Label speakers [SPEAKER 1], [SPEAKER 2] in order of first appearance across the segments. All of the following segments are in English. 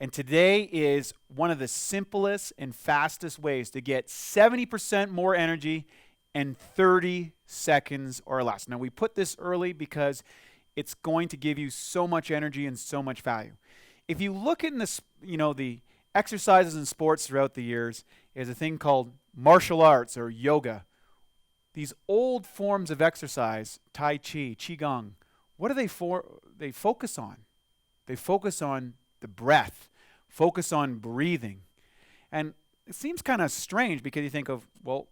[SPEAKER 1] And today is one of the simplest and fastest ways to get 70% more energy in 30 seconds or less. Now, we put this early because it's going to give you so much energy and so much value. If you look in this, the exercises in sports throughout the years, is a thing called martial arts or yoga. These old forms of exercise, Tai Chi, Qigong, what are they for? They focus on. They focus on the breath, focus on breathing. And it seems kind of strange because you think of, well,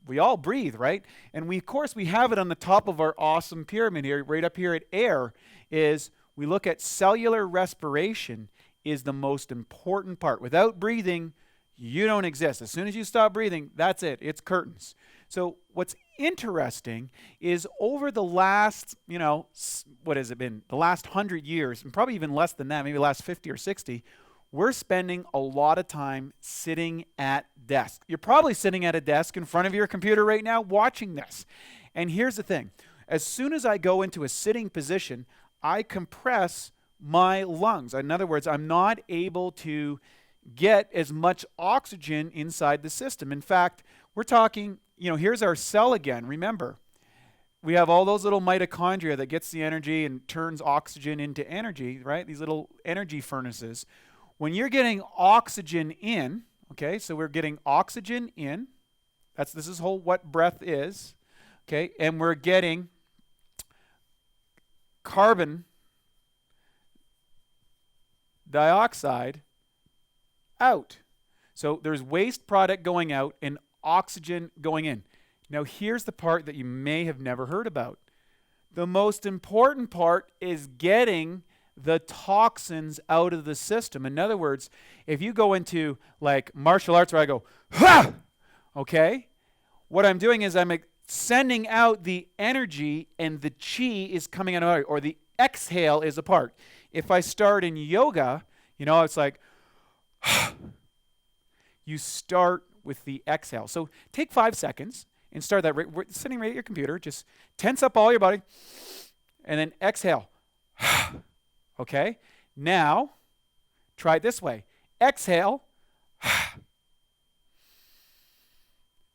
[SPEAKER 1] we all breathe, right? And of course, we have it on the top of our awesome pyramid here, right up here at air, is we look at cellular respiration is the most important part. Without breathing, you don't exist. As soon as you stop breathing, that's it. It's curtains. So what's interesting is over the last, what has it been? The last 100 years, and probably even less than that, maybe the last 50 or 60, we're spending a lot of time sitting at desks. You're probably sitting at a desk in front of your computer right now watching this. And here's the thing. As soon as I go into a sitting position, I compress my lungs. In other words, I'm not able to get as much oxygen inside the system. In fact, we're talking, here's our cell again. Remember, we have all those little mitochondria that gets the energy and turns oxygen into energy, right? These little energy furnaces. When you're getting oxygen in, okay, so we're getting oxygen in. This is what breath is, okay, and we're getting carbon dioxide out. So there's waste product going out and oxygen going in. Now here's the part that you may have never heard about. The most important part is getting the toxins out of the system. In other words, if you go into like martial arts where I go, ha! Okay? What I'm doing is I'm sending out the energy and the chi is coming out, or the exhale is apart. If I start in yoga, it's like, you start with the exhale. So take 5 seconds and start that. Sitting right at your computer, just tense up all your body and then exhale. Okay? Now, try it this way. Exhale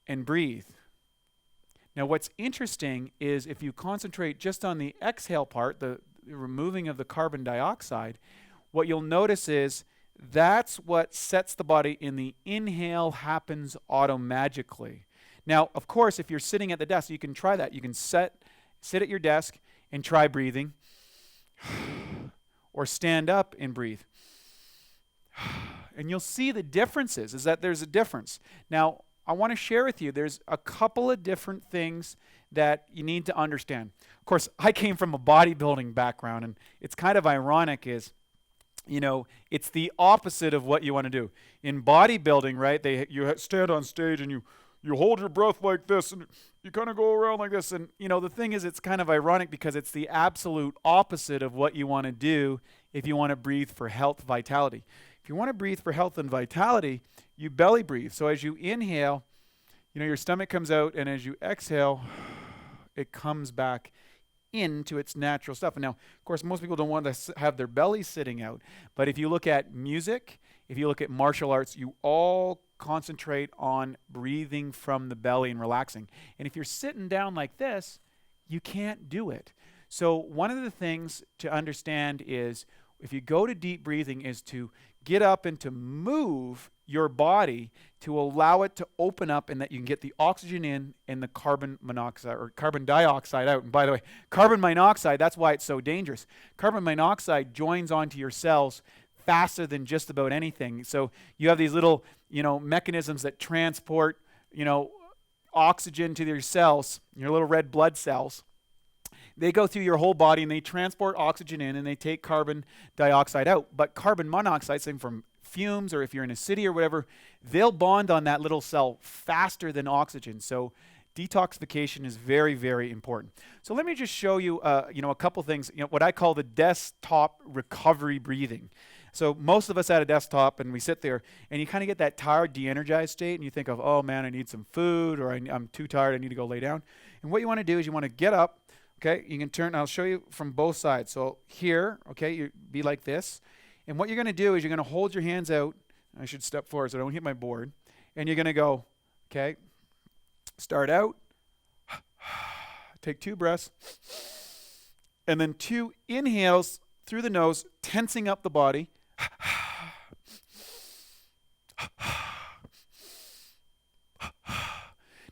[SPEAKER 1] and breathe. Now, what's interesting is if you concentrate just on the exhale part, the removing of the carbon dioxide, what you'll notice is that's what sets the body in the inhale happens automagically. Now, of course, if you're sitting at the desk, you can try that. You can sit at your desk and try breathing. Or stand up and breathe. And you'll see the differences, is that there's a difference. Now, I want to share with you, there's a couple of different things that you need to understand. Of course, I came from a bodybuilding background, and it's kind of ironic is, it's the opposite of what you want to do. In bodybuilding, right, you stand on stage and you hold your breath like this, and you kind of go around like this. And, the thing is, it's kind of ironic because it's the absolute opposite of what you want to do if you want to breathe for health, vitality. If you want to breathe for health and vitality, you belly breathe. So as you inhale, your stomach comes out, and as you exhale, it comes back into its natural stuff. And now, of course, most people don't want to have their belly sitting out. But if you look at music, if you look at martial arts, you all concentrate on breathing from the belly and relaxing. And if you're sitting down like this, you can't do it. So one of the things to understand is if you go to deep breathing is to get up and to move your body to allow it to open up and that you can get the oxygen in and the carbon monoxide or carbon dioxide out. And by the way, carbon monoxide, that's why it's so dangerous. Carbon monoxide joins onto your cells faster than just about anything. So you have these little, mechanisms that transport, oxygen to your cells, your little red blood cells. They go through your whole body and they transport oxygen in and they take carbon dioxide out. But carbon monoxide, saying from fumes or if you're in a city or whatever, they'll bond on that little cell faster than oxygen. So detoxification is very, very important. So let me just show you, a couple things, what I call the desktop recovery breathing. So most of us at a desktop and we sit there and you kind of get that tired, de-energized state and you think of, oh man, I need some food or I'm too tired, I need to go lay down. And what you want to do is you want to get up, okay? You can turn, I'll show you from both sides. So here, okay, you be like this. And what you're going to do is you're going to hold your hands out. I should step forward so I don't hit my board. And you're going to go, okay, start out, take 2 breaths, and then 2 inhales through the nose, tensing up the body.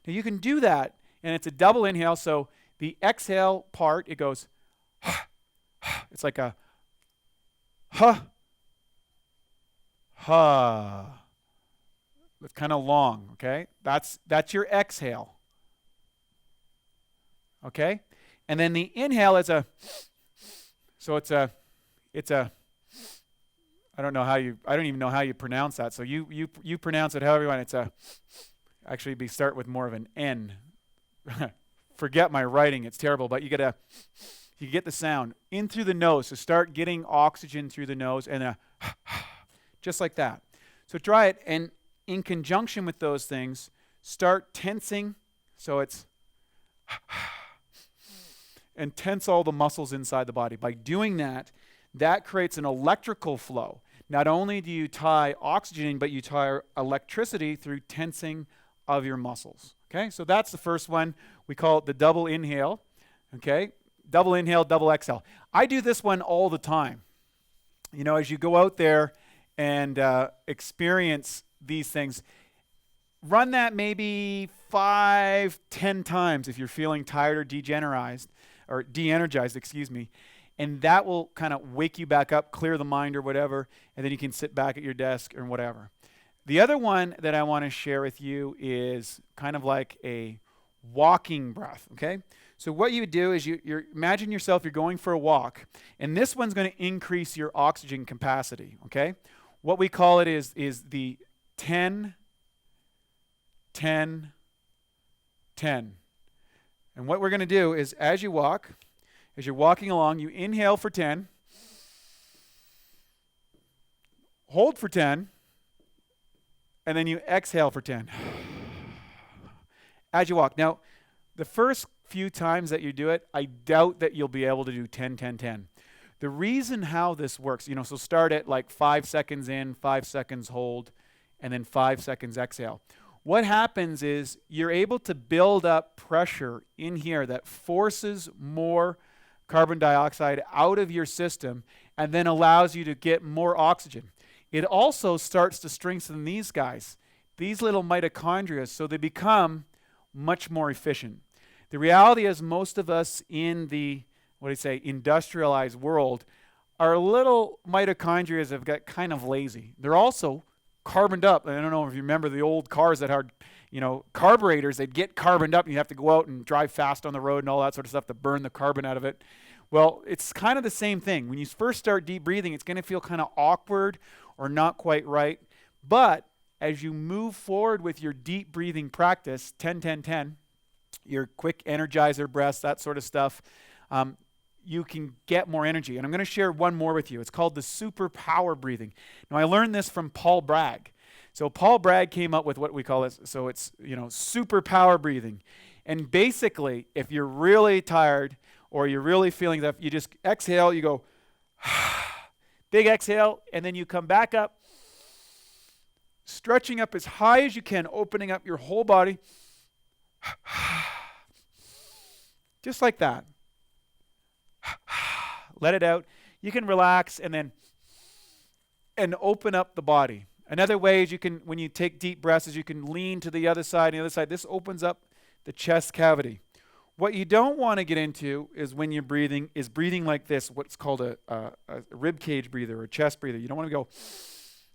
[SPEAKER 1] Now you can do that, and it's a double inhale, so the exhale part, it goes, it's like a ha, ha. It's kind of long, okay? That's your exhale. Okay? And then the inhale is I don't even know how you pronounce that. So you pronounce it however you want. Actually start with more of an N. Forget my writing, it's terrible, but you get the sound in through the nose. So start getting oxygen through the nose and just like that. So try it, and in conjunction with those things, start tensing. So it's and tense all the muscles inside the body. By doing that, that creates an electrical flow. Not only do you tie oxygen in, but you tie electricity through tensing of your muscles. Okay, so that's the first one. We call it the double inhale. Okay, double inhale, double exhale. I do this one all the time. You know, as you go out there and experience these things, run that maybe 5-10 times if you're feeling tired or de-energized, excuse me. And that will kind of wake you back up, clear the mind or whatever, and then you can sit back at your desk or whatever. The other one that I want to share with you is kind of like a walking breath, okay? So what you would do is you imagine yourself, you're going for a walk, and this one's going to increase your oxygen capacity, okay? What we call it is the 10, 10, 10. And what we're going to do is as you're walking along, you inhale for 10, hold for 10, and then you exhale for 10 as you walk. Now, the first few times that you do it, I doubt that you'll be able to do 10, 10, 10. The reason how this works, so start at like 5 seconds in, 5 seconds hold, and then 5 seconds exhale. What happens is you're able to build up pressure in here that forces more carbon dioxide out of your system and then allows you to get more oxygen. It also starts to strengthen these guys, these little mitochondria, so they become much more efficient. The reality is most of us in the, industrialized world, our little mitochondria have got kind of lazy. They're also carboned up. I don't know if you remember the old cars that had, carburetors, they'd get carboned up and you have to go out and drive fast on the road and all that sort of stuff to burn the carbon out of it. Well, it's kind of the same thing. When you first start deep breathing, it's going to feel kind of awkward or not quite right. But as you move forward with your deep breathing practice, 10, 10, 10, your quick energizer breaths, that sort of stuff, you can get more energy. And I'm going to share one more with you. It's called the superpower breathing. Now, I learned this from Paul Bragg. So Paul Bragg came up with what we call this. So it's, superpower breathing. And basically, if you're really tired or you're really feeling that, you just exhale, you go, big exhale, and then you come back up, stretching up as high as you can, opening up your whole body. Just like that. Let it out. You can relax and open up the body. Another way is when you take deep breaths, is you can lean to the other side and the other side. This opens up the chest cavity. What you don't want to get into is when you're breathing like this, what's called a rib cage breather or a chest breather. You don't want to go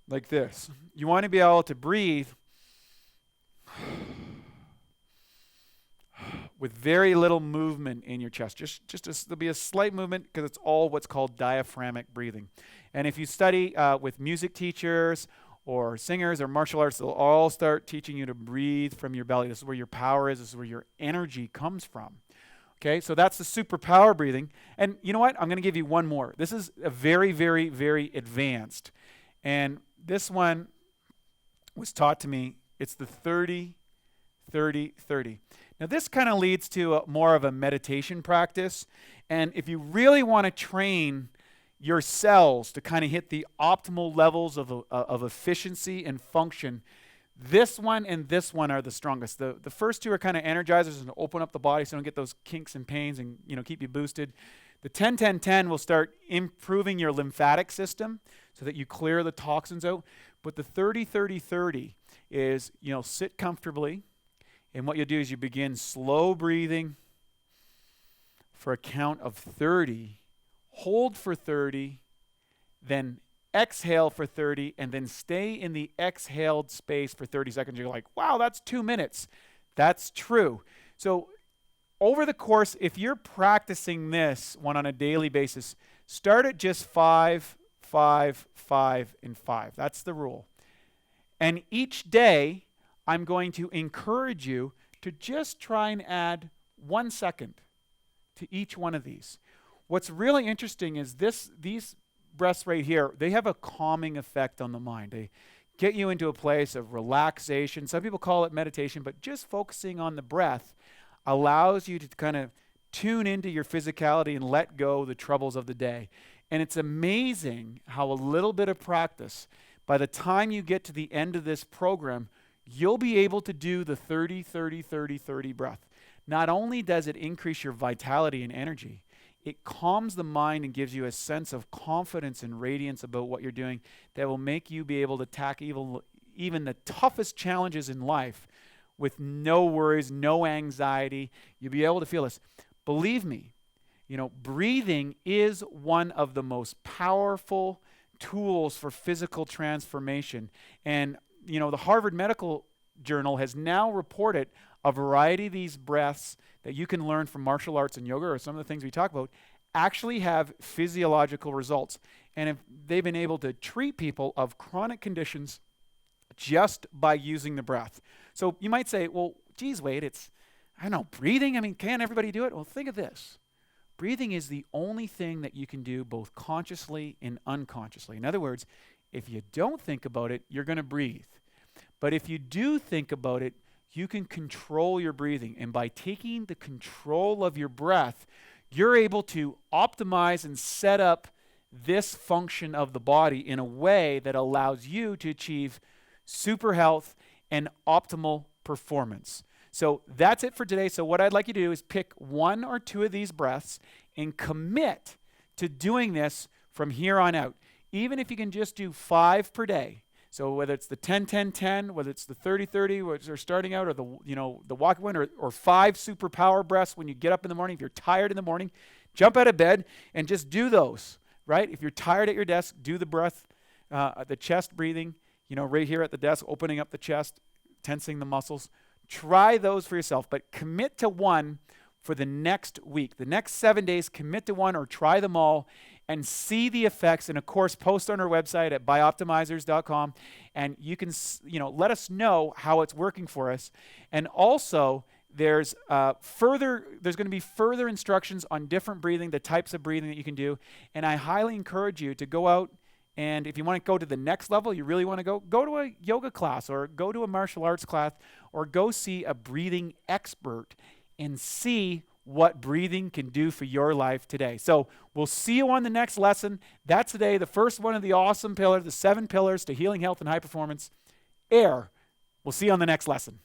[SPEAKER 1] like this. You want to be able to breathe with very little movement in your chest. There'll be a slight movement because it's all what's called diaphragmatic breathing. And if you study with music teachers or singers or martial arts, they'll all start teaching you to breathe from your belly. This is where your power is. This is where your energy comes from. Okay, so that's the superpower breathing. And you know what? I'm going to give you one more. This is a very, very, very advanced. And this one was taught to me. It's the 30, 30, 30. Now, this kind of leads to more of a meditation practice. And if you really want to train your cells to kind of hit the optimal levels of efficiency and function, this one and this one are the strongest. The first two are kind of energizers and open up the body so you don't get those kinks and pains and keep you boosted. The 10-10-10 will start improving your lymphatic system so that you clear the toxins out. But the 30-30-30 is, sit comfortably, and what you'll do is you begin slow breathing for a count of 30, hold for 30, then exhale for 30, and then stay in the exhaled space for 30 seconds. You're like, wow, that's 2 minutes. That's true. So over the course, if you're practicing this one on a daily basis, start at just 5, 5, 5, and 5. That's the rule. And each day, I'm going to encourage you to just try and add 1 second to each one of these. What's really interesting is these breaths right here, they have a calming effect on the mind. They get you into a place of relaxation. Some people call it meditation, but just focusing on the breath allows you to kind of tune into your physicality and let go the troubles of the day. And it's amazing how a little bit of practice, by the time you get to the end of this program, you'll be able to do the 30-30-30-30 breath. Not only does it increase your vitality and energy, it calms the mind and gives you a sense of confidence and radiance about what you're doing that will make you be able to tackle even the toughest challenges in life with no worries, no anxiety. You'll be able to feel this. Believe me, breathing is one of the most powerful tools for physical transformation. And, the Harvard Medical Journal has now reported a variety of these breaths that you can learn from martial arts and yoga, or some of the things we talk about, actually have physiological results. And if they've been able to treat people of chronic conditions just by using the breath. So you might say, well, geez, Wade, breathing. Can't everybody do it? Well, think of this. Breathing is the only thing that you can do both consciously and unconsciously. In other words, if you don't think about it, you're going to breathe. But if you do think about it, you can control your breathing. And by taking the control of your breath, you're able to optimize and set up this function of the body in a way that allows you to achieve super health and optimal performance. So that's it for today. So what I'd like you to do is pick 1 or 2 of these breaths and commit to doing this from here on out. Even if you can just do 5 per day. So whether it's the 10-10-10, whether it's the 30-30, which are starting out, or the walk one, or 5 superpower breaths when you get up in the morning. If you're tired in the morning, jump out of bed and just do those, right? If you're tired at your desk, do the breath, the chest breathing, right here at the desk, opening up the chest, tensing the muscles. Try those for yourself, but commit to 1 for the next week. The next 7 days, commit to 1 or try them all and see the effects. And of course, post on our website at bioptimizers.com, and you can, let us know how it's working for us. And also, there's going to be further instructions on different breathing, the types of breathing that you can do. And I highly encourage you to go out, and if you want to go to the next level, you really want to go to a yoga class, or go to a martial arts class, or go see a breathing expert and see what breathing can do for your life today. So we'll see you on the next lesson. That's today, the first one of the awesome pillars, the 7 pillars to healing, health, and high performance. Air. We'll see you on the next lesson.